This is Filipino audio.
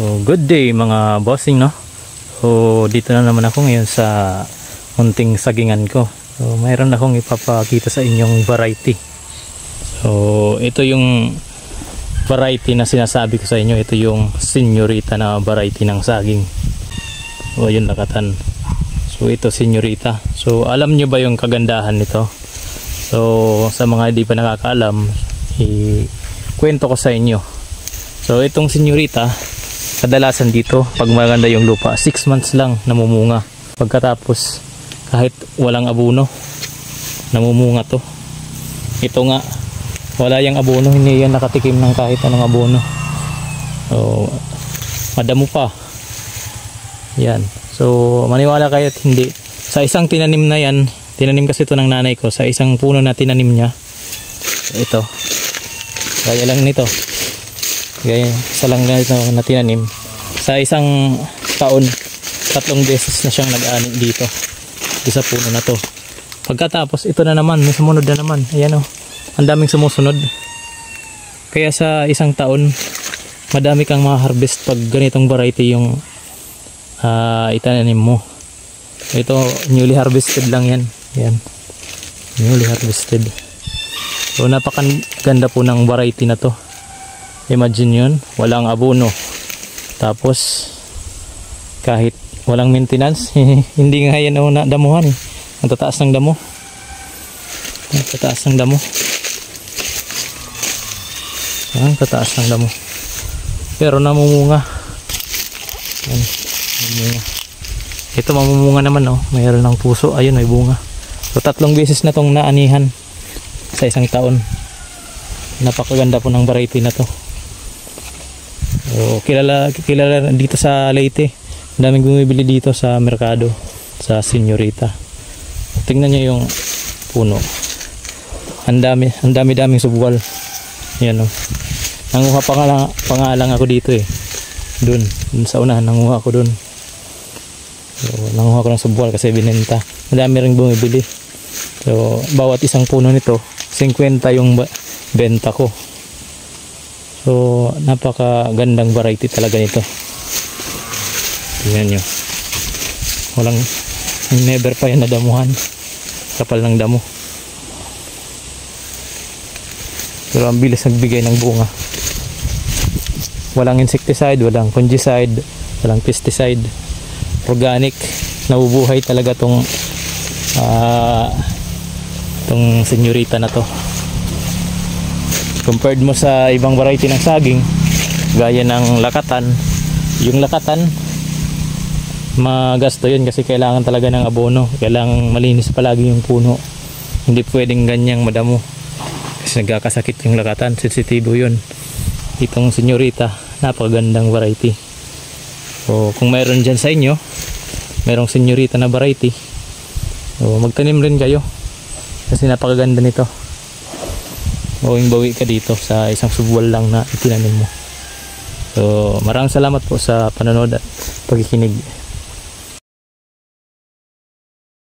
So good day mga bossing, no? So dito na naman ako ngayon sa munting sagingan ko. So mayroon akong ipapakita sa inyong variety. So ito yung variety na sinasabi ko sa inyo. Ito yung senyorita na variety ng saging. So yun lakatan. So ito senyorita. So alam nyo ba yung kagandahan nito? So sa mga hindi pa nakakaalam, ikwento ko sa inyo. So itong senyorita, kadalasan dito pag maganda yung lupa 6 months lang namumunga. Pagkatapos kahit walang abono namumunga to. Ito nga wala yung abono, hindi yan nakatikim ng kahit anong abono. So madamo pa yan. So maniwala kayo at hindi, sa isang tinanim na yan, tinanim kasi ito ng nanay ko, sa isang puno na tinanim niya, ito gaya lang nito, gaya isa lang na tinanim, sa isang taon 3 beses na siyang nag-ani dito sa puno na to. Pagkatapos ito na naman, may sumunod na naman. Ayan o, ang daming sumusunod. Kaya sa isang taon madami kang ma-harvest pag ganitong variety yung itananim mo. Ito newly harvested lang yan. Yan, newly harvested. So napakaganda po ng variety na to. Imagine yun, walang abono, tapos kahit walang maintenance. Hindi nga yan na damuhan. Ang tataas ng damo, ang tataas ng damo, ang tataas ng damo, pero namumunga. Yan, namumunga. Ito mamumunga naman, oh, mayroon ng puso. Ayun, may bunga. So 3 beses na tong naanihan sa isang taon. Napakaganda po ng variety na to. So, kilala dito sa Leyte. Ang daming bumibili dito sa merkado, sa senyorita. Tingnan nyo yung puno. Ang daming subwal. Yan, oh. Nanguha pa nga lang ako dito eh. Dun sa unahan nanguha ako dun. So, nanguha ko ng subwal kasi binenta. Ang dami ring bumibili. So bawat isang puno nito 50 yung benta ko. So napakagandang variety talaga nito. Tingnan nyo, walang, never pa yan nadamuhan. Kapal ng damo, pero ang bilis nagbigay ng bunga. Walang insecticide, walang fungicide, walang pesticide, organic. Nabubuhay talaga tong senyorita na to. Compared mo sa ibang variety ng saging gaya ng lakatan, yung lakatan magasto yun kasi kailangan talaga ng abono, kailangan malinis palagi yung puno, hindi pwedeng ganyang madamo kasi nagkakasakit yung lakatan, sensitibo yun. Itong senyorita, napakagandang variety. So kung mayroon dyan sa inyo, mayroong senyorita na variety, so magtanim rin kayo kasi napakaganda nito. Bawing-bawi ka dito sa isang subwal lang na itinanim mo. So maraming salamat po sa panonood at pagkikinig.